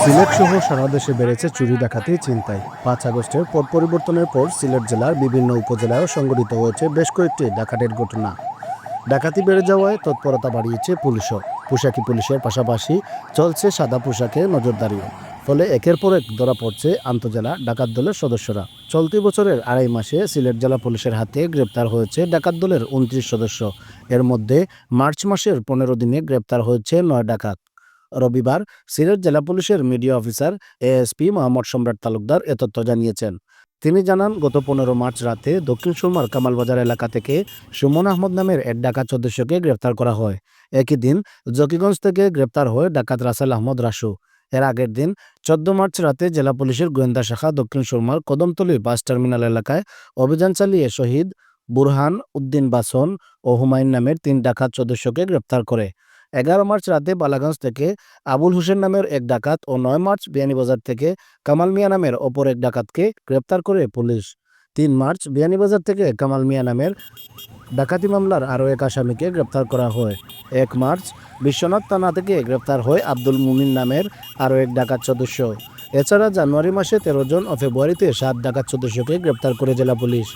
সিলেট সহ সারা দেশে বেড়েছে চুরি ডাকাতি ছিনতাই। ৫ আগস্টের পট পরিবর্তনের পর সিলেট জেলার বিভিন্ন উপজেলায়ও সংঘটিত হয়েছে বেশ কয়েকটি ডাকাতির ঘটনা। ডাকাতি বেড়ে যাওয়ায় তৎপরতা বাড়িয়েছে পুলিশও। পোশাকি পুলিশের পাশাপাশি চলছে সাদা পোশাকে নজরদারিও। ফলে একের পর এক ধরা পড়ছে আন্তজেলা ডাকাত দলের সদস্যরা। চলতি বছরের আড়াই মাসে সিলেট জেলা পুলিশের হাতে গ্রেপ্তার হয়েছে ডাকাত দলের ২৯ সদস্য। এর মধ্যে মার্চ মাসের ১৫ দিনে গ্রেপ্তার হয়েছে ৯ ডাকাত। রবিবার সিলেট জেলা পুলিশের মিডিয়া অফিসার এএসপি মোহাম্মদ সম্রাট তালুকদার এ তথ্য জানিয়েছেন। তিনি জানান, গত ১৫ মার্চ রাতে দক্ষিণ সুরমার কামালবাজার এলাকা থেকে সুমন আহমদ নামের এক ডাকাত সদস্যকে গ্রেপ্তার করা হয়। একই দিন জকিগঞ্জ থেকে গ্রেপ্তার হয় ডাকাত রাসেল আহমদ রাসু। এর আগের দিন ১৪ মার্চ রাতে জেলা পুলিশের গোয়েন্দা শাখা দক্ষিণ সুরমার কদমতলী বাস টার্মিনাল এলাকায় অভিযান চালিয়ে শহীদ বুরহান উদ্দিন বাসন ও হুমায়ুন নামের ৩ ডাকাত সদস্যকে গ্রেপ্তার করে। ১১ মার্চ রাতে বালাগঞ্জ থেকে আবুল হোসেন নামের এক ডাকাত ও ৯ মার্চ বিয়ানীবাজার থেকে কামাল মিয়া নামের অপর এক ডাকাতকে গ্রেপ্তার করে পুলিশ। ৩ মার্চ বিয়ানীবাজার থেকে কামাল মিয়া নামের ডাকাতি মামলার আরও এক আসামিকে গ্রেপ্তার করা হয়। ১ মার্চ বিশ্বনাথ থানা থেকে গ্রেপ্তার হয় আব্দুল মুমিন নামের আরও এক ডাকাত সদস্য। এছাড়া জানুয়ারি মাসে ১৩ জন ও ফেব্রুয়ারিতে ৭ ডাকাত সদস্যকে গ্রেপ্তার করে জেলা পুলিশ।